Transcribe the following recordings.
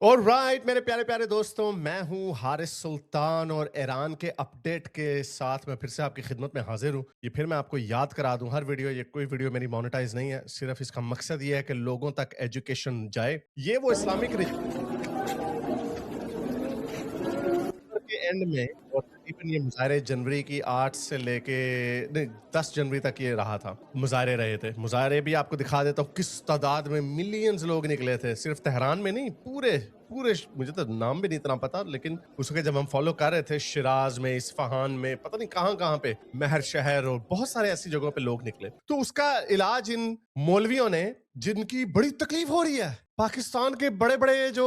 और राइट मेरे प्यारे प्यारे दोस्तों, मैं हूँ हारिस सुल्तान और ईरान के अपडेट के साथ मैं फिर से आपकी खिदमत में हाजिर हूँ। ये फिर मैं आपको याद करा दूँ, हर वीडियो ये कोई वीडियो मेरी मोनेटाइज नहीं है, सिर्फ इसका मकसद ये है कि लोगों तक एजुकेशन जाए। ये वो इस्लामिक के एंड में और तकरीबन ये मुज़ाहरे जनवरी की 8 से लेके नहीं 10 जनवरी तक ये रहा था। मुज़ाहरे रहे थे। मुज़ाहरे भी आपको दिखा देता हूँ किस तादाद में मिलियंस लोग निकले थे। सिर्फ तेहरान में नहीं, पूरे पूरे मुझे तो नाम भी नहीं इतना पता, लेकिन उसके जब हम फॉलो कर रहे थे शिराज़ में, इस्फ़हान में, पता नहीं कहाँ-कहाँ पे, महर शहर और बहुत सारे ऐसी जगहों पे लोग निकले। तो उसका इलाज इन मौलवियों ने, जिनकी बड़ी तकलीफ हो रही है, पाकिस्तान के बड़े-बड़े जो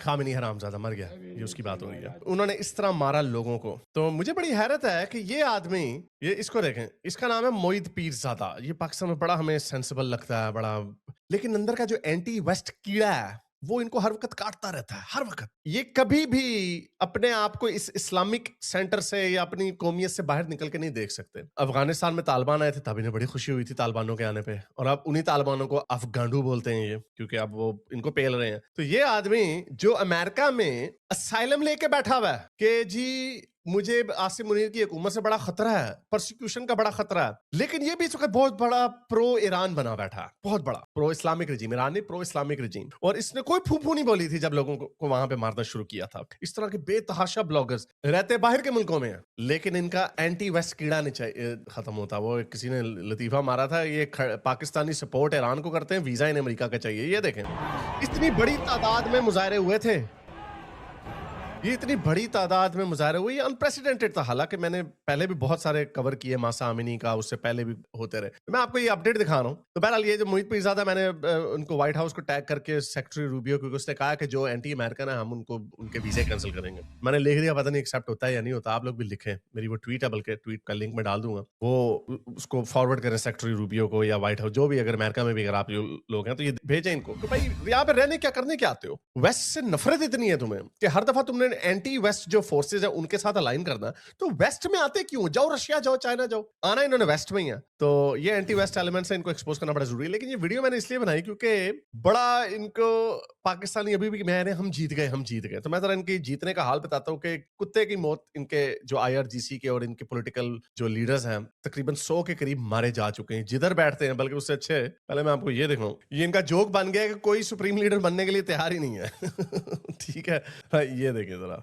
खामिनी हरामजादा मर गया, ये उसकी बात हो रही है। उन्होंने इस तरह मारा लोगों को, तो मुझे बड़ी हैरत है कि ये आदमी, ये इसको देखें, इसका नाम है मोईद पीरज़ादा। ये पाकिस्तान में बड़ा हमें सेंसिबल लगता है, बड़ा, लेकिन अंदर का जो एंटी वेस्ट कीड़ा है वो इनको हर वक्त काटता रहता है, हर वक्त। ये कभी भी अपने आप को इस इस्लामिक सेंटर से या अपनी कौमियत से बाहर निकल के नहीं देख सकते। अफगानिस्तान में तालिबान आए थे, तब इन्हें बड़ी खुशी हुई थी तालिबानों के आने पे, और अब उन्हीं तालिबानों को अफगांडू बोलते हैं ये, क्योंकि अब वो इनको पेल रहे हैं। तो ये आदमी जो अमेरिका में असाइलम लेके बैठा हुआ है कि जी मुझे आसिम मुनीर की हुकूमत से बड़ा खतरा है, प्रोसिक्यूशन का बड़ा खतरा है, लेकिन ये भी इस वक्त बहुत बड़ा प्रो ईरान बना बैठा है, बहुत बड़ा प्रो इस्लामिक रजीम, ईरान नहीं, प्रो इस्लामिक रजीम। और इसने कोई फूफू नहीं बोली थी जब लोगों को वहां पे मारना शुरू किया था। इस तरह के बेतहाशा ब्लॉगर्स रहते बाहर के मुल्कों में हैं, लेकिन इनका एंटी वेस्ट कीड़ा नहीं चाहिए खत्म होता। वो किसी ने लतीफा मारा था, ये पाकिस्तानी सपोर्ट ईरान को करते हैं, वीजा इन्हें अमेरिका का चाहिए। ये देखें, इतनी बड़ी तादाद में मुजाहरे हुए थे, ये इतनी बड़ी तादाद में मुज़ाहरे हुए, ये अनप्रेसिडेंटेड था। हालाँकि मैंने पहले भी बहुत सारे कवर किए मासा अमीनी का, उससे पहले भी होते रहे। तो मैं आपको ये अपडेट दिखा रहा हूँ। तो बहरहाल ये जो मोहित पीरज़ादा, मैंने उनको व्हाइट हाउस को टैग करके सेक्रेटरी रूबियो, क्योंकि उसने कहा कि जो एंटी अमेरिकन है हम उनको उनके वीज़े कैंसल करेंगे। मैंने लिख दिया, पता नहीं एक्सेप्ट होता है या नहीं होता। आप लोग भी लिखें। मेरी वो ट्वीट है, बल्कि ट्वीट का लिंक मैं डाल दूँगा। वो उसको फॉरवर्ड करें सेक्रेटरी रूबियो को या व्हाइट हाउस, जो भी, अगर अमेरिका में भी अगर आप लोग हैं तो ये भेजें इनको कि भाई यहाँ पे रहने क्या करने क्या आते हो? वेस्ट से नफरत इतनी है तुम्हें कि हर दफा तुमने एंटी वेस्ट जो फोर्सेज है उनके साथ अलाइन करना, तो वेस्ट में आते क्यों? जाओ रशिया, जाओ चाइना, जाओ। आना इन्होंने वेस्ट में ही है। तो ये एंटी वेस्ट एलिमेंट्स है, इनको एक्सपोज करना बड़ा जरूरी है। लेकिन ये वीडियो मैंने इसलिए बनाई क्योंकि बड़ा इनको पाकिस्तानी अभी भी मैंने हम जीत गए, हम जीत गए। तो मैं जरा इनकी जीतने का हाल बताता हूँ कि कुत्ते की मौत इनके जो आईआरजीसी के और इनके पॉलिटिकल जो लीडर्स हैं, तकरीबन 100 के करीब मारे जा चुके हैं जिधर बैठते हैं। बल्कि उससे अच्छे पहले मैं आपको ये दिखाऊं, ये इनका जोक बन गया है कि कोई सुप्रीम लीडर बनने के लिए तैयार ही नहीं है। ठीक है, हाँ, ये देखिए जरा।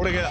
उड़ गया।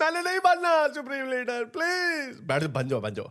मैंने नहीं बनना सुप्रीम लीडर, प्लीज बैठ जाओ, बन जाओ, बन जाओ।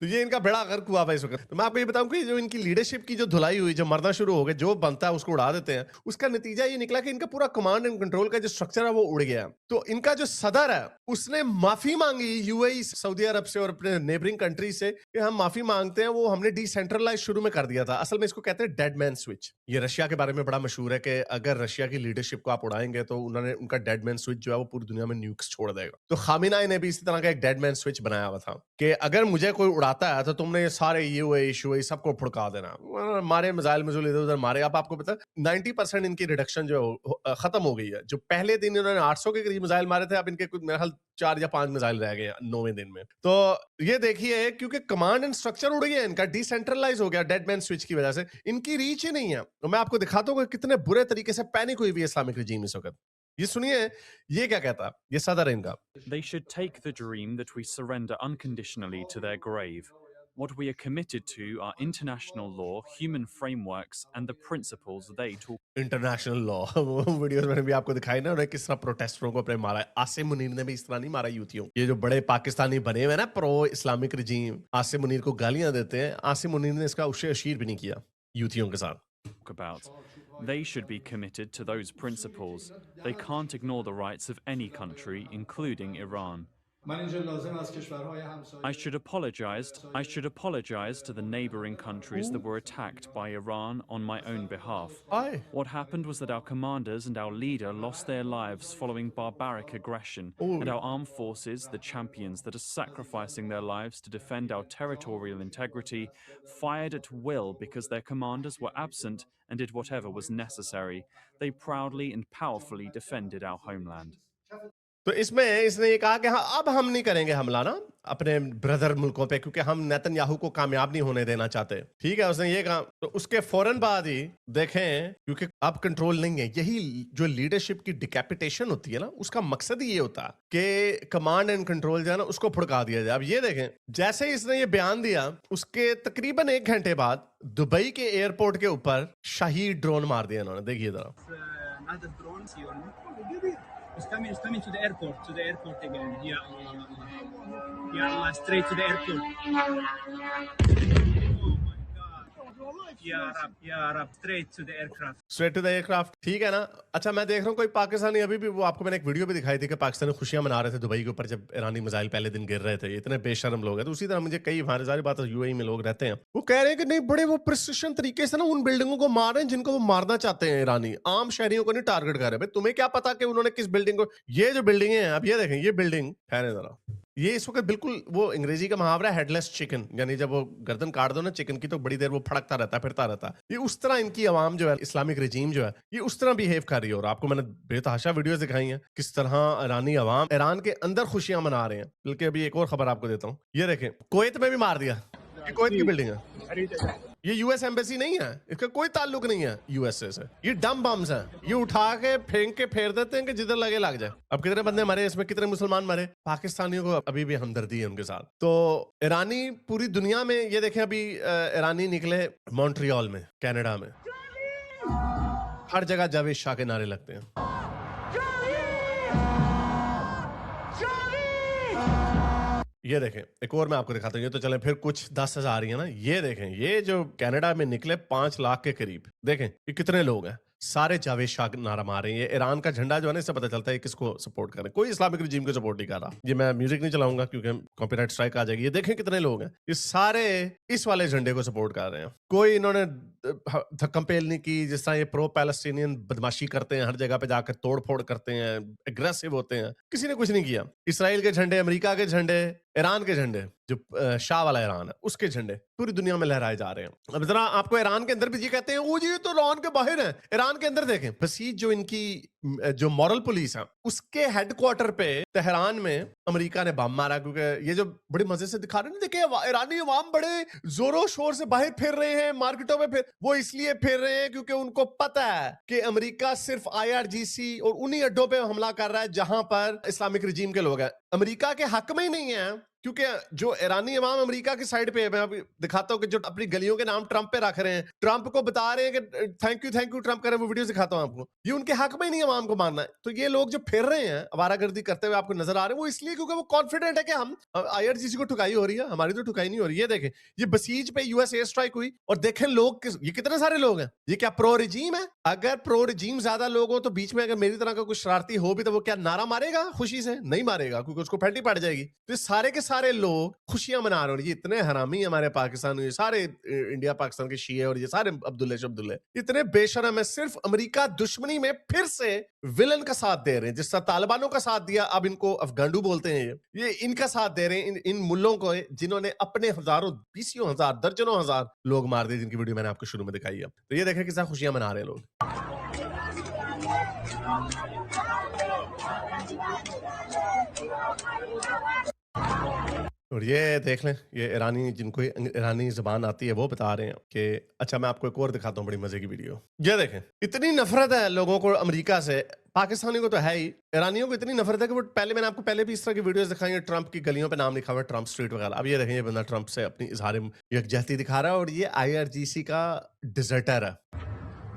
तो ये इनका बड़ा गर्क हुआ भाई इस वक्त। तो मैं आपको ये बताऊं कि जो इनकी लीडरशिप की जो धुलाई हुई, जो मरना शुरू हो गए, जो बनता है उसको उड़ा देते हैं, उसका नतीजा ये निकला कि इनका पूरा कमांड एंड कंट्रोल का जो स्ट्रक्चर है वो उड़ गया। तो इनका जो सदर है उसने माफी मांगी यूएई, सऊदी अरब से और अपने नेबरिंग कंट्री से कि हम माफी मांगते हैं, वो हमने डिसेंट्रलाइज शुरू में कर दिया था। असल में इसको कहते हैं डेड मैन स्विच। ये रशिया के बारे में बड़ा मशहूर है कि अगर रशिया की लीडरशिप को आप उड़ाएंगे तो उन्होंने उनका डेड मैन स्विच जो है वो पूरी दुनिया में न्यूक्स छोड़ देगा। तो खामिनाई ने भी इसी तरह का एक डेड मैन स्विच बनाया हुआ था कि अगर मुझे कोई उड़ाता है तो तुमने ये सारे यूएई शुएई सबको फुड़का देना। मारे मिसाइल मिजुल इधर उधर मारे। अब आपको पता है 90% इनकी रिडक्शन जो खत्म हो गई है। जो पहले दिन इन्होंने 800 के करीब मिसाइल मारे थे, अब इनके कुछ मेरे ख्याल 4 या 5 मिसाइल रह गए 9वें दिन में। तो ये देखिए, क्योंकि कमांड एंड स्ट्रक्चर उड़ गया इनका, डिसेंट्रलाइज हो गया डेड मैन स्विच की वजह से, इनकी रीच ही नहीं है। तो मैं आपको दिखाता हूँ कि कितने बुरे तरीके से पैनिक हुई हुई है इस्लामिक रजीम इस वक्त। ये सुनिए, ये क्या कहता है, ये सदर है इनका। They should take the dream that we surrender unconditionally to their grave. What we are committed to are international law, human frameworks, and the principles they talk. International law. वो वीडियोस मैंने भी आपको दिखाई ना, उन्हें किस तरह प्रोटेस्टरों को अपने मारा है। आसिम मुनीर ने भी इस तरह नहीं मारा यूथियों। ये जो बड़े पाकिस्तानी बने हुए ना प्रो इस्लामिक रजीम, आसिम मुनीर को गालियां देते हैं, आसिम मुनीर ने इसका उसे अशीर भी नहीं किया यूथियों के साथ। About. They should be committed to those principles. They can't ignore the rights of any country, including Iran. I should apologize to the neighboring countries that were attacked by Iran on my own behalf. Aye. What happened was that our commanders and our leader lost their lives following barbaric aggression, and our armed forces, the champions that are sacrificing their lives to defend our territorial integrity, fired at will because their commanders were absent and did whatever was necessary. They proudly and powerfully defended our homeland. तो इसमें इसने ये कहा कि हाँ अब हम नहीं करेंगे हमला ना अपने ब्रदर मुल्कों पे क्योंकि हम नेतन्याहू को कामयाब नहीं होने देना चाहते। ठीक है, उसने ये कहा। तो उसके फौरन बाद ही देखें क्योंकि अब कंट्रोल नहीं है, यही जो लीडरशिप की डिकैपिटेशन होती है ना, उसका मकसद ही ये होता है कि कमांड एंड कंट्रोल जो है ना उसको फुड़का दिया जाए। अब ये देखें, जैसे ही इसने ये बयान दिया उसके तकरीबन 1 घंटे बाद दुबई के एयरपोर्ट के ऊपर शाही ड्रोन मार दिया इन्होंने। देखिए जरा। It's coming to the airport again. Yeah, straight to the airport. Oh my God. Yeah, Arab, straight to the aircraft. Straight to the aircraft, ठीक है ना। अच्छा, मैं देख रहा हूँ कोई पाकिस्तानी अभी भी, वो आपको मैंने एक वीडियो भी दिखाई थी कि पाकिस्तानी खुशियां मना रहे थे दुबई के ऊपर जब ईरानी मिसाइल पहले दिन गिर रहे थे। इतने बेशर्म लोग हैं। तो उसी तरह मुझे कई हमारे सारी बात यूएई में लोग रहते हैं, वो कह रहे हैं कि नहीं बड़े वो प्रिसिशन तरीके से ना उन बिल्डिंगों को मार रहे हैं जिनको वो मारना चाहते हैं। ईरानी आम शहरियों को नहीं टारगेट कर रहे। भाई तुम्हें क्या पता कि उन्होंने किस बिल्डिंग को, ये जो बिल्डिंगें हैं, अब ये देखें, ये बिल्डिंग ठहरे जरा, ये इस वक्त बिल्कुल वो अंग्रेजी का मुहावरा है हेडलेस चिकन, यानी जब वो गर्दन काट दो ना चिकन की तो बड़ी देर वो फड़कता रहता है, फिरता रहता है। ये उस तरह इनकी आवाम जो है, इस्लामिक रजीम जो है, ये उस तरह बिहेव कर रही है। और आपको मैंने बेतहाशा वीडियोस दिखाई हैं किस तरह ईरानी आवाम ईरान के अंदर खुशियां मना रहे हैं। बल्कि अभी एक और खबर आपको देता हूँ, ये देखें, कुवैत में भी मार दिया। ये कुवैत की बिल्डिंग है, ये यूएस एम्बेसी नहीं है, इसका कोई ताल्लुक नहीं है यूएसए से। ये डम बम्स हैं, ये उठा के फेंक के फेर देते हैं कि जिधर लगे लग जाए। अब कितने बंदे मरे इसमें, कितने मुसलमान मरे, पाकिस्तानियों को अभी भी हमदर्दी है उनके साथ। तो ईरानी पूरी दुनिया में, ये देखें अभी ईरानी निकले मॉन्ट्रियल में, कनाडा में, हर जगह जावेद शाह के नारे लगते हैं। ये देखें, एक और मैं आपको दिखाता हूँ। ये तो चले फिर कुछ 10,000 ही है ना। ये देखें, ये जो कनाडा में निकले 5 लाख के करीब, देखें ये कितने लोग हैं, सारे जावेद शाह नारा मार रहे हैं। ये ईरान का झंडा जो है ना, इससे पता चलता है किसको सपोर्ट करें। कोई इस्लामिक रजीम को सपोर्ट नहीं कर रहा। ये मैं म्यूजिक नहीं चलाऊंगा क्योंकि कॉपीराइट स्ट्राइक आ जाएगी। ये देखें कितने लोग हैं, ये सारे इस वाले झंडे को सपोर्ट कर रहे हैं। कोई इन्होंने धक्कम पेल नहीं की जिस तरह ये प्रो पैलेस्टीनियन बदमाशी करते हैं, हर जगह पे जाकर तोड़ फोड़ करते हैं, एग्रेसिव होते हैं। किसी ने कुछ नहीं किया। इसराइल के झंडे, अमेरिका के झंडे, ईरान के झंडे, जो शाह वाला ईरान है उसके झंडे पूरी दुनिया में लहराए जा रहे हैं। अब जरा आपको ईरान के अंदर भी जी कहते हैं, वो जी तो ईरान के बाहर है। ईरान के अंदर देखें, बसीज जो इनकी जो मॉरल पुलिस है उसके हेडक्वार्टर पे तेहरान में अमेरिका ने बम मारा। क्योंकि ये जो बड़े मजे से दिखा रहे हैं, देखे ईरानी अवाम बड़े जोरों शोर से बाहर फिर रहे हैं, मार्केटों में फिर, वो इसलिए फिर रहे हैं क्योंकि उनको पता है कि अमेरिका सिर्फ IRGC और उन्हीं अड्डों पे हमला कर रहा है जहां पर इस्लामिक रजीम के लोग हैं। अमेरिका के हक में ही नहीं है, क्योंकि जो ईरानी अवाम अमेरिका की साइड पे है। मैं अभी दिखाता हूं कि जो अपनी गलियों के नाम ट्रंप पे रख रहे हैं, ट्रंप को बता रहे हैं कि थैंक यू ट्रंप कर रहे हैं, वो वीडियो दिखाता हूं आपको। ये उनके हक में ही नहीं अवाम को मारना है। तो ये लोग जो फिर रहे हैं आवारागर्दी करते हुए आपको नजर आ रहे हैं, वो इसलिए क्योंकि वो कॉन्फिडेंट है कि हम IRGC को ठुकाई हो रही है, हमारी तो ठुकाई नहीं हो रही। ये देखें, ये बसीज पे US एयर स्ट्राइक हुई और देखें लोग, ये कितने सारे लोग हैं। ये क्या प्रो रजीम है? अगर प्रो रजीम ज्यादा लोग हो तो बीच में अगर मेरी तरह का कुछ शरारती हो भी तो वो क्या नारा मारेगा खुशी से? नहीं मारेगा, क्योंकि उसको फैंटी पड़ जाएगी। तो ये सारे के सारे लोग खुशियां मना रहे हैं। ये इतने हरामी हमारे पाकिस्तान, ये सारे इंडिया पाकिस्तान के शिये और ये सारे अब्दुल्ले शब्दुल्ले इतने बेशरम है, सिर्फ अमेरिका दुश्मनी में फिर से विलन का साथ दे रहे हैं। जिस तरह तालिबानों का साथ दिया, अब इनको अफगांडू बोलते हैं। ये इनका साथ दे रहे हैं, इन मुल्लों को जिन्होंने अपने हजारों, बीसियों हजार, दर्जनों हजार लोग मार दिए, जिनकी वीडियो मैंने आपको शुरू में दिखाई है। तो ये देखें किस तरह खुशियां मना रहे हैं लोग। और ये देख लें, ये ईरानी, जिनको ईरानी ज़बान आती है वो बता रहे हैं कि, अच्छा मैं आपको एक और दिखाता हूँ बड़ी मजे की वीडियो। ये देखें, इतनी नफरत है लोगों को अमेरिका से, पाकिस्तानी को तो है ही, ईरानियों को इतनी नफरत है कि वो मैंने आपको पहले भी इस तरह की वीडियोस दिखाई है, ट्रंप की गलियों पे नाम लिखा हुआ है, ट्रंप स्ट्रीट वगैरह। अब ये देखें, ये बंदा ट्रंप से अपनी इजहार यकजहती दिखा रहा है और ये IRGC का डिजर्टर है।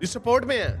इस सपोर्ट में है।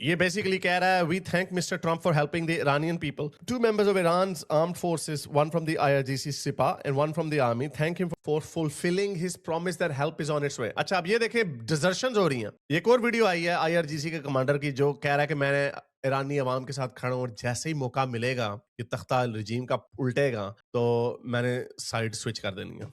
ये बेसिकली कह रहा है we thank mister Trump for helping the Iranian people. 2 members of Iran's armed forces, one from the IRGC Sipah and one from the army, thank him for fulfilling his promise that help is on its way. अच्छा, अब ये देखें डिजर्शंस हो रही हैं. एक और video आई है IRGC के कमांडर की जो कह रहा है कि मैंने ईरानी अवाम के साथ खड़ा हूं और जैसे ही मौका मिलेगा ये तख्ता रजीम का उल्टेगा तो मैंने साइड स्विच कर देनी है.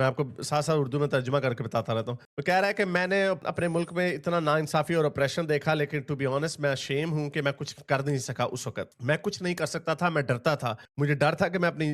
मैं आपको साथ साथ उर्दू में तर्जुमा करके बताता रहता हूँ. तो कह रहा है कि मैंने अपने मुल्क में इतना नाइंसाफी और ऑपरेशन देखा, लेकिन टू बी ऑनेस्ट मैं शेम हूँ कि मैं कुछ कर नहीं सका उस वक्त. मैं कुछ नहीं कर सकता था, मैं डरता था. मुझे डर था कि मैं अपनी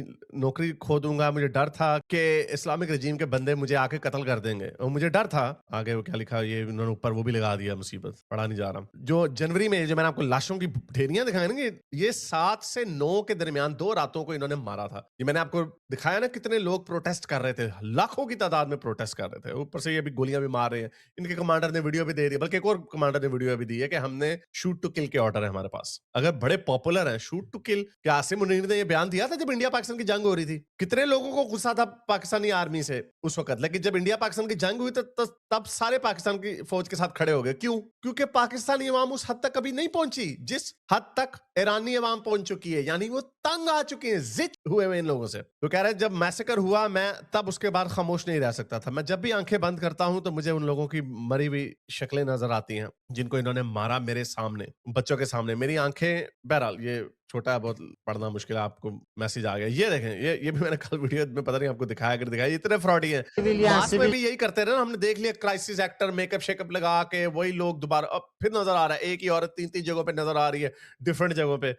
नौकरी खो दूंगा. मुझे डर था कि इस्लामिक रजीम के बंदे मुझे आके कत्ल कर देंगे. और मुझे डर था, आगे वो क्या लिखा, ये उन्होंने ऊपर वो भी लगा दिया, मुसीबत पढ़ा नहीं जा रहा. जो जनवरी में जो मैंने आपको लाशों की ढेरियां दिखाई ना, ये 7 से 9 के दरमियान 2 रातों को इन्होंने मारा था. ये मैंने आपको दिखाया ना कितने लोग प्रोटेस्ट कर रहे थे, लाखों की तादाद में प्रोटेस्ट कर रहे थे. ऊपर से ये भी गोलियां भी मार रहे हैं. इनके कमांडर ने वीडियो भी दे दी, बल्कि एक और कमांडर ने वीडियो भी दी है कि हमने शूट टू किल के ऑर्डर है हमारे पास. अगर बड़े पॉपुलर हैं शूट टू किल, क्या आसिम मुनीर ने ये बयान दिया था जब इंडिया पाकिस्तान की जंग हो रही थी? कितने लोगों को गुस्सा था पाकिस्तानी आर्मी से उस वक्त, लेकिन जब इंडिया पाकिस्तान की जंग हुई तो तब सारे पाकिस्तान की फौज के साथ खड़े हो गए. क्यों? क्योंकि पाकिस्तानी अवाम उस हद तक कभी नहीं पहुंची जिस हद तक ईरानी अवाम पहुंच चुकी है. यानी वो तंग आ चुके हैं, जिद हुए इन लोगों से. तो कह रहे हैं जब मैसेकर हुआ मैं तब उसके बाद खामोश नहीं रह सकता था. मैं जब भी आंखें बंद करता हूं तो मुझे उन लोगों की मरी हुई शक्लें नजर आती हैं जिनको इन्होंने मारा मेरे सामने, बच्चों के सामने. मेरी आंखें, बहरहाल ये छोटा है, बहुत पढ़ना मुश्किल है. आपको मैसेज आ गया, ये देखें, ये भी मैंने कल वीडियो में पता नहीं आपको दिखाया कि दिखाया. इतने फ्रॉडी हैं. मास में भी यही करते रहे ना. हमने देख लिया क्राइसिस एक्टर मेकअप शेकअप लगा के वही लोग दोबारा. अब फिर नजर आ रहा है एक ही औरत 3 जगहों पे नजर आ रही है, डिफरेंट जगहों पे.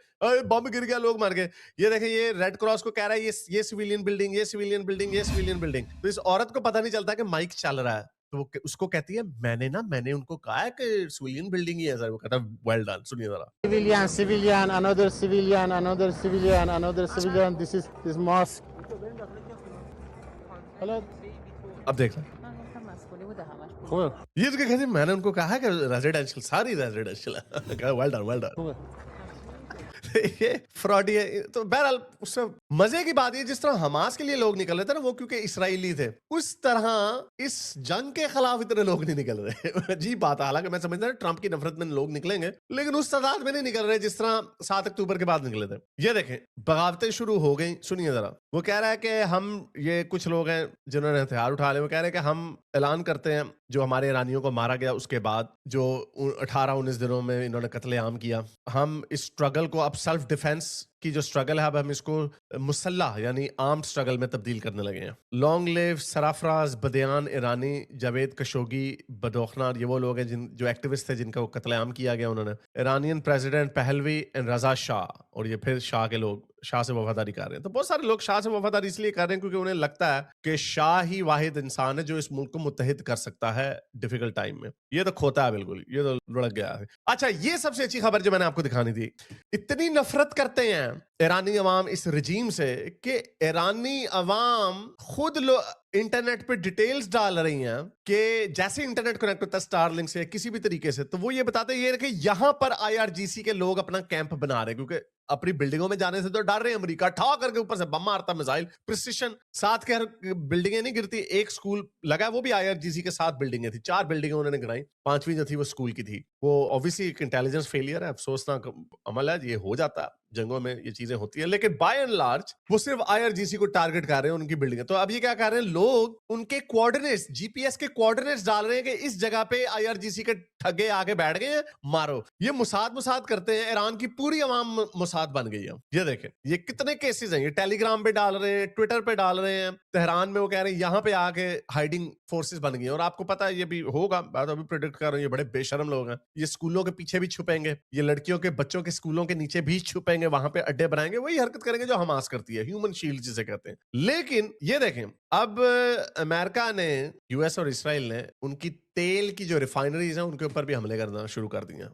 बम गिर गया, लोग मर गए. ये देखें, ये रेड क्रॉस को कह रहा है ये सिविलियन बिल्डिंग, ये सिविलियन बिल्डिंग, ये सिविलियन बिल्डिंग. तो इस औरत को पता नहीं चलता कि माइक चल रहा है, तो वो उसको कहती है मैंने उनको कहा है कि सिविलियन बिल्डिंग ही है सर. वो कहता है वेल डन. सुनिए जरा. Civilian, another civilian, another civilian, another civilian. This mosque. Hello. अब देख लो, ये तो कहते हैं मैंने उनको कहा है कि रेजिडेंशियल, सारी रेजिडेंशियल है. Well done, well done. ये फ्रॉडी है. तो बहरहाल उससे मजे की बात ये, जिस तरह हमास के लिए लोग निकल रहे थे ना, वो क्योंकि इसराइली थे, उस तरह इस जंग के खिलाफ इतने लोग नहीं निकल रहे. अजीब बात है. हालांकि मैं समझता हूं ट्रंप की नफरत में लोग निकलेंगे, लेकिन उस तादाद में नहीं निकल रहे जिस तरह 7 अक्टूबर के बाद निकले थे. ये देखें, बगावतें शुरू हो गई. सुनिए जरा. वो कह रहा है कि हम, ये कुछ लोग हैं जिन्होंने हथियार उठा लिए, वो कह रहे हैं कि हम ऐलान करते हैं जो हमारे ईरानियों को मारा गया उसके बाद जो 18-19 दिनों में इन्होंने कत्लेआम किया, हम इस स्ट्रगल को अब सेल्फ डिफेंस की जो स्ट्रगल है, अब हम इसको मुसल्लाह यानी आर्म्ड स्ट्रगल में तब्दील करने लगे हैं. लॉन्ग लिव सराफराज बदियान ईरानी, जावेद कशोगी बदौखनार, ये वो लोग हैं जो एक्टिविस्ट थे जिनका कत्लेआम किया गया उन्होंने. ईरानियन प्रेसिडेंट पहलवी एंड रजा शाह, और ये फिर शाह के लोग शाह से वफादारी कर रहे हैं. तो बहुत सारे लोग शाह से वफादारी इसलिए कर रहे हैं क्योंकि उन्हें लगता है कि शाह ही वाहिद इंसान है जो इस मुल्क को मुत्तहिद कर सकता है डिफिकल्ट टाइम में. ये तो खोता है बिल्कुल, ये तो लुढ़क गया है. अच्छा, ये सबसे अच्छी खबर जो मैंने आपको दिखानी थी. इतनी नफरत करते हैं ईरानी अवाम इस रजीम से कि ईरानी अवाम खुद इंटरनेट पे डिटेल्स डाल रही हैं कि जैसे इंटरनेट कनेक्ट होता है स्टारलिंक से किसी भी तरीके से, तो वो ये बताते हैं कि यहाँ पर IRGC के लोग अपना कैंप बना रहे हैं क्योंकि अपनी बिल्डिंगों में जाने से तो डर रहे हैं. अमेरिका ठा करके ऊपर से बम मारता, मिसाइल प्रिसिशन. 7 के बिल्डिंगें नहीं गिरती. एक स्कूल लगा, वो भी IRGC के 7 बिल्डिंगें थी. 4 बिल्डिंगें उन्होंने गिराई, 5वीं जो थी वो स्कूल की थी. वो ऑब्वियसली एक इंटेलिजेंस फेलियर है, अफसोसनाक अमल है. ये हो जाता है, जंगों में ये चीजें होती है, लेकिन बाय एंड लार्ज वो सिर्फ IRGC को टारगेट कर रहे हैं, उनकी बिल्डिंग. तो अब ये क्या कर रहे हैं, लोग उनके कोऑर्डिनेट्स, GPS के कोऑर्डिनेट्स डाल रहे हैं कि इस जगह पे IRGC के ठगे आके बैठ गए हैं, मारो. ये मुसाद करते हैं. ईरान की पूरी अवाम मुसाद बन गई है. ये देखें, ये कितने केसेस हैं. ये टेलीग्राम पे डाल रहे हैं, ट्विटर पे डाल रहे हैं. तेहरान में वो कह रहे हैं यहाँ पे आके हाइडिंग फोर्सेस बन गई हैं. और आपको पता है ये भी होगा, मैं तो अभी प्रेडिक्ट कर रहा हूँ, ये बड़े बेशरम लोग हैं. ये स्कूलों के पीछे भी छुपेंगे, ये लड़कियों के बच्चों के स्कूलों के नीचे भी छुपेंगे, वहां पे अड्डे बनाएंगे, वही हरकत करेंगे जो हमास करती है, ह्यूमन शील्ड जिसे कहते हैं. लेकिन ये देखें, अब अमेरिका ने, US और इसराइल ने उनकी तेल की जो रिफाइनरीज हैं उनके ऊपर भी हमले करना शुरू कर दिए.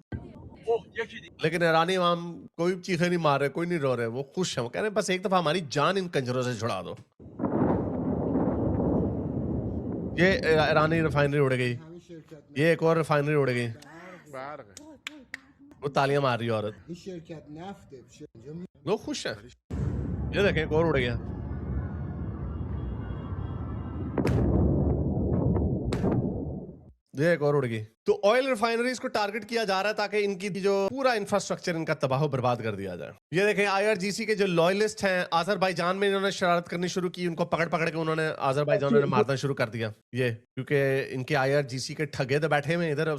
लेकिन ईरानी अवाम कोई चीखें नहीं मार रहे, कोई नहीं रो रहे, वो खुश हैं. वो कह रहे हैं बस एक दफा हमारी जान इन कंजरों से छुड़ा दो. ये ईरानी रिफाइनरी उड़ गई, ये एक और रिफाइनरी उड़ गई. वो तालियां मार रही है औरत. लोग खुश हैं. ये देखें, एक और उड़ गया. ये एक और उड़ गई. तो ऑयल रिफाइनरीज को टारगेट किया जा रहा है ताकि इनकी जो पूरा इंफ्रास्ट्रक्चर इनका तबाह बर्बाद कर दिया जाए। ये देखें IRGC के जो लॉयलिस्ट हैं अजरबैजान में इन्होंने शरारत करनी शुरू की, उनको पकड़ पकड़ के उन्होंने अजरबैजान ने मारना शुरू कर दिया। ये क्योंकि इनके IRGC के ठगे तो बैठे हुए इधर।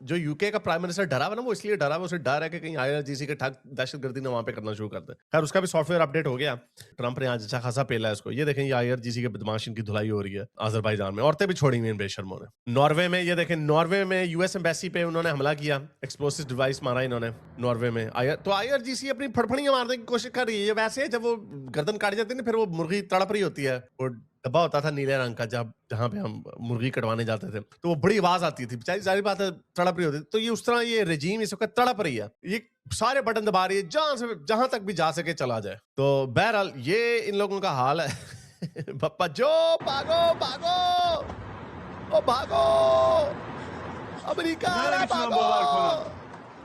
जो यूके का प्राइम मिनिस्टर डरा हुआ ना, वो इसलिए डरा हुआ, उसे डर है कि कहीं IRGC के ठग दहशतगर्दी ने वहां पे करना शुरू कर दे। खैर उसका भी सॉफ्टवेयर अपडेट हो गया, ट्रंप ने आज अच्छा खासा पेला है इसको। ये देखें ये IRGC के बदमाश इनकी धुलाई हो रही है अजरबैजान में। औरतें भी छोड़ी हुई इन बेशर्मों ने। नॉर्वे में ये देखें, नॉर्वे में US एम्बेसी पे उन्होंने हमला किया, एक्सप्लोसिव डिवाइस मारा इन्होंने नॉर्वे में। तो IRGC अपनी फड़फड़ियां मारने की कोशिश कर रही है। ये वैसे जब वो गर्दन काटी जाती है ना, फिर वो मुर्गी तड़प रही होती है, वो डब्बा होता था नीले रंग का जहां पे हम मुर्गी कटवाने जाते थे, तो वो बड़ी आवाज आती थी, बेचारी जारी बात है तड़प रही होती थी। तो ये उस तरह ये रेजीम इस वक्त तड़प रही है, ये सारे बटन दबा रही है जहां तक भी जा सके चला जाए। तो बहरहाल ये इन लोगों का हाल है। पप्पा जो भागो भागो ओ भागो अमेरिका भागो।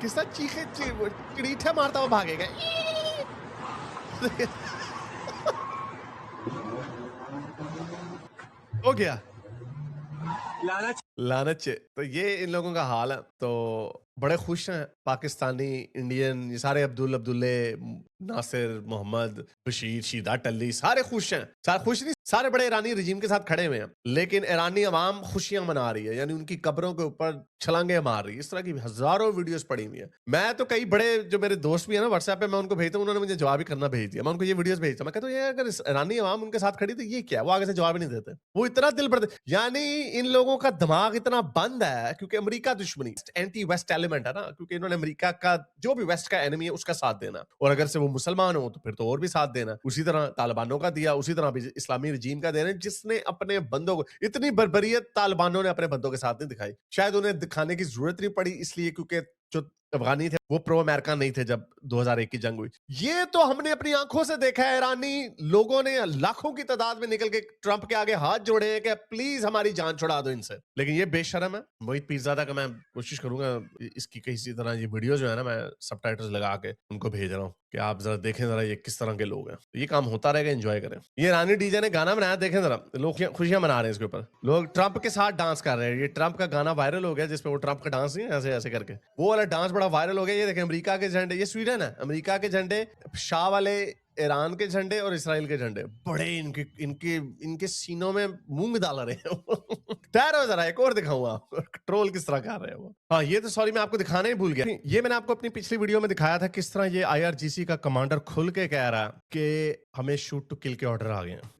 किसका चीखे कीड़े मारता हुआ भागेगा। हो गया लानत। तो ये इन लोगों का हाल है। तो बड़े खुश हैं पाकिस्तानी, इंडियन, ये सारे अब्दुल्ले, नासिर, मोहम्मद, बशीर, शीदा, टल्ली, सारे खुश हैं। सारे खुश नहीं, सारे बड़े ईरानी रजीम के साथ खड़े हुए हैं, लेकिन ईरानी अवाम खुशियां मना रही है, यानी उनकी कब्रों के ऊपर छलांगे मार रही है। इस तरह की हजारों वीडियोस पड़ी हुई है। मैं तो कई बड़े जो मेरे दोस्त भी है ना व्हाट्सएप पे, मैं उनको भेजता हूँ, उन्होंने मुझे जवाब ही करना भेज दिया। मैं उनको ये वीडियोस भेजता हूँ, मैं कहता हूँ ये अगर ईरानी अवाम उनके साथ खड़ी तो ये क्या, वो आगे से जवाब ही नहीं देते, वो इतना दिल पड़ते। यानी इन लोगों का दिमाग इतना बंद है क्योंकि अमेरिका दुश्मनी, एंटी वेस्ट एलिमेंट है ना, क्योंकि इन्होंने अमेरिका का जो भी वेस्ट का एनिमी है उसका साथ देना, और अगर से वो मुसलमान हो तो फिर तो और भी साथ देना। उसी तरह तालिबानों का दिया, उसी तरह भी इस्लामी रजीम का देना, जिसने अपने बंदों को, इतनी बर्बरियत तालिबानों ने अपने बंदों के साथ नहीं दिखाई। शायद उन्हें दिखाने की जरूरत नहीं पड़ी, इसलिए क्योंकि जो अफगानी थे वो प्रो अमेरिका नहीं थे जब 2001 की जंग हुई। ये तो हमने अपनी आंखों से देखा है, ईरानी लोगों ने लाखों की तादाद में निकल के ट्रंप के आगे हाथ जोड़े हैं कि प्लीज हमारी जान छुड़ा दो इनसे। लेकिन ये बेशरम है। मोहित पीरज़ादा का मैं कोशिश करूंगा इसकी किसी तरह ये वीडियो जो है ना, मैं सबटाइटल्स लगा के उनको भेज रहा हूँ कि आप जरा देखें जरा ये किस तरह के लोग हैं। ये काम होता रहेगा, एंजॉय करें। ये ईरानी डीजे ने गाना बनाया, देखें जरा, लोग खुशियां मना रहे हैं इसके ऊपर, लोग ट्रंप के साथ डांस कर रहे हैं। ये ट्रंप का गाना वायरल हो गया जिसमें वो ट्रंप का डांस नहीं है, ऐसे ऐसे करके, वो वाला डांस बड़ा वायरल हो गया। ये देखें अमेरिका के झंडे, ये स्वीडन है, अमेरिका के झंडे, शाह वाले ईरान के झंडे और इस्राइल के झंडे, बड़े इनके इनके इनके सीनों में मूंग डाल रहे हैं। ठहरो जरा, एक और दिखाऊंगा आपको ट्रोल किस तरह कर रहे हैं वो। हाँ ये तो सॉरी मैं आपको दिखाना ही भूल गया, ये मैंने आपको अपनी पिछली वीडियो में दिखाया था किस तरह ये IRGC का कमांडर खुल के कह रहा है कि हमें शूट टू किल के ऑर्डर आ गए हैं।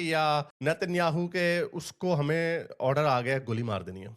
या नेतन्याहू के, उसको हमें ऑर्डर आ गया गोली मार देनी है।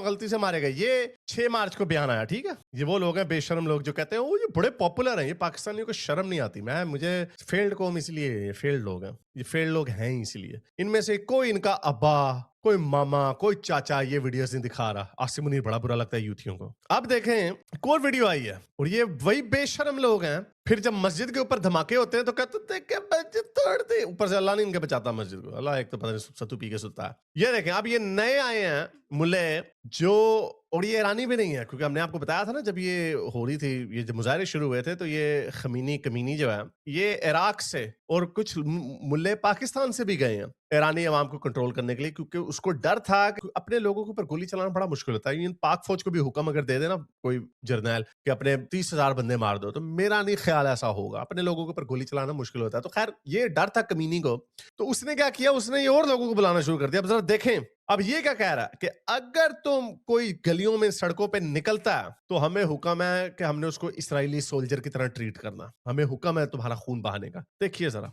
गलती से मारे गए। ये 6 मार्च को बयान आया, ठीक है। ये वो लोग हैं बेशर्म लोग जो कहते हैं वो ये बड़े पॉपुलर हैं, ये पाकिस्तानियों को शर्म नहीं आती। मुझे फेल्ड कौम इसलिए, ये फेल्ड लोग हैं, ये फेल्ड लोग हैं इसलिए। इनमें से कोई इनका अब्बा, कोई मामा, कोई चाचा ये वीडियोस नहीं दिखा रहा। आसिम मुनीर बड़ा बुरा लगता है यूथियों को। अब देखें एक और वीडियो आई है, और ये वही बेशर्म लोग हैं, फिर जब मस्जिद के ऊपर धमाके होते हैं तो कहते थे कि मस्जिद तोड़ दे। ऊपर से अल्लाह नहीं इनके बचाता मस्जिद को, अल्लाह एक तो पता नहीं सत्तू पी के सुता है। ये देखें अब ये नए आए हैं मुल्ले जो, और ये ईरानी भी नहीं है, क्योंकि हमने आपको बताया था ना जब ये हो रही थी, ये जब मुजाहरे शुरू हुए थे, तो ये कमीनी जो है ये इराक से और कुछ मुल्ले पाकिस्तान से भी गए हैं ईरानी अवाम को कंट्रोल करने के लिए, क्योंकि उसको डर था कि अपने लोगों के ऊपर गोली चलाना बड़ा मुश्किल होता है। पाक फौज को भी हुक्म अगर दे देना कोई जर्नैल कि अपने 30,000 बंदे मार दो, तो मेरा नहीं ख्याल ऐसा होगा, अपने लोगों के ऊपर गोली चलाना मुश्किल होता है। तो खैर ये डर था कमीनी को, तो उसने क्या किया, उसने ये और लोगों को बुलाना शुरू कर दिया। अब जरा देखें अब ये क्या कह रहा है कि अगर तुम कोई गलियों में सड़कों पे निकलता है तो हमें हुक्म है कि हमने उसको इस्राएली सोल्जर की तरह ट्रीट करना, हमें हुक्म है तुम्हारा खून बहाने का। देखिए जरा,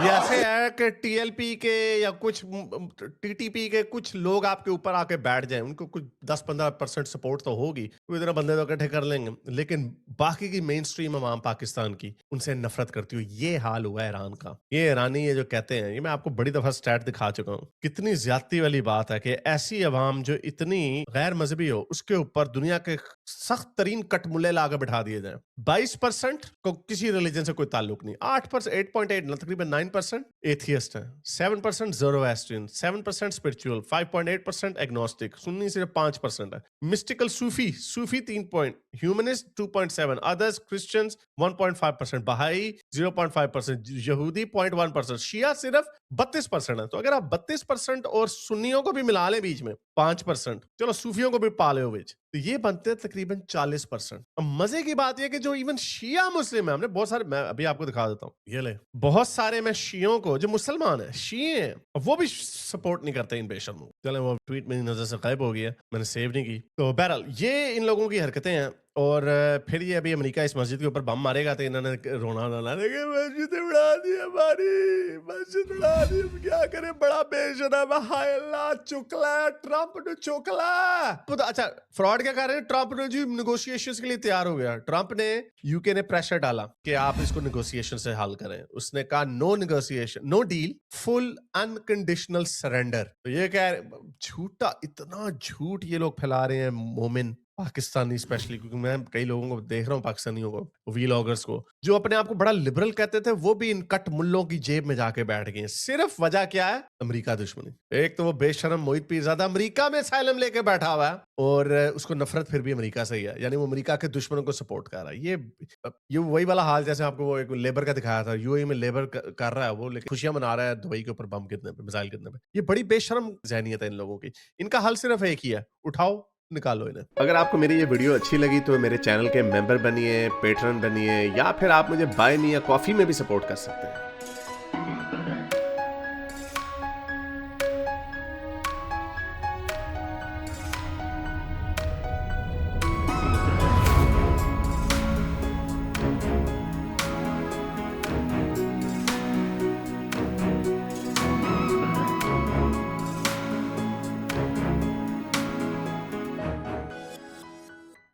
ये ऐसे है कि टीएलपी के या कुछ टीटीपी के कुछ लोग आपके ऊपर आके बैठ जाएं, उनको कुछ 10-15% सपोर्ट तो होगी, वो इतना बंदे तो इकट्ठे कर लेंगे, लेकिन बाकी की मेन स्ट्रीम अवाम पाकिस्तान की उनसे नफरत करती हो। ये हाल हुआ है ईरान का। ये ईरानी ये जो कहते हैं, ये मैं आपको बड़ी दफा स्टैट दिखा चुका हूँ, कितनी ज्यादती वाली बात है कि ऐसी अवाम जो इतनी गैर मजहबी हो उसके ऊपर दुनिया के सख्त तरीन कटमुल्ले लाकर बिठा दिए जाए। 22% को किसी रिलीजन से कोई ताल्लुक नहीं, 8%, 8.8 तकरीबन 9% एथियस्ट है, 7% ज़ोरोएस्ट्रियन, 7% स्पिरिचुअल, 5.8% एग्नोस्टिक, सुन्नी सिर्फ 5% है, मिस्टिकल सूफी 3 पॉइंट, ह्यूमनिस्ट 2.7, अदर्स क्रिश्चियंस 1.5%, बहाई 0.5%, यहूदी 0.1%, शिया सिर्फ 32% है। तो अगर आप 32% और सुन्नियों को भी मिला लें बीच में 5%, चलो सूफियों को भी पाले हो बीच, तो ये बनते हैं तकरीबन 40%। अब मजे की बात यह कि जो इवन शिया मुस्लिम है, हमने बहुत सारे, मैं अभी आपको दिखा देता हूँ, ये ले, बहुत सारे मैं शियों को जो मुसलमान है, शिये हैं, वो भी सपोर्ट नहीं करते इन बेशर्मों। चले वो ट्वीट मेरी नजर से गायब हो गया, मैंने सेव नहीं की। तो बहरहाल ये इन लोगों की हरकतें हैं। और फिर ये अभी अमेरिका इस मस्जिद के ऊपर बम मारेगा तो इन्होंने रोना डाला, मस्जिद उड़ा दी हमारी, मस्जिद उड़ा दी, क्या करें, बड़ा बेशरम, हाय अल्लाह, चुकला ट्रंप ने चुकला। अच्छा, फ्रॉड क्या कर रहे हैं, ट्रंप ने जी नेगोशिएशंस के लिए तैयार हो गया। ट्रंप ने, यूके ने प्रेशर डाला कि आप इसको नेगोशिएशन से हल करें। उसने कहा no negotiation, no deal, full unconditional surrender. तो ये क्या है, झूठा, इतना झूठ ये लोग फैला रहे हैं, मोमिन पाकिस्तानी स्पेशली, क्योंकि मैं कई लोगों को देख रहा हूँ, पाकिस्तानियों को, वीलॉगर्स को, जो अपने आप को बड़ा लिबरल कहते थे, वो भी इन कट मुल्लों की जेब में जाके बैठ गए। सिर्फ वजह क्या है, अमेरिका दुश्मनी। एक तो वो बेशरम मोहित पीरज़ादा अमेरिका में असाइलम लेके बैठा हुआ है और उसको नफरत फिर भी अमेरिका से ही है, यानी वो अमेरिका के दुश्मनों को सपोर्ट कर रहा है। ये वही वाला हाल जैसे आपको वो एक लेबर का दिखाया था, यूएई में लेबर कर रहा है वो, लेकिन खुशियां मना रहा है दुबई के ऊपर बम गिरने पे, मिसाइल गिरने पे। ये बड़ी बेशरम ज़हनियत है इन लोगों की। इनका हल सिर्फ एक ही है, उठाओ निकालो इन्हें। अगर आपको मेरी ये वीडियो अच्छी लगी तो मेरे चैनल के मेंबर बनिए, पेट्रन बनिए, या फिर आप मुझे बाय मी या कॉफी में भी सपोर्ट कर सकते हैं।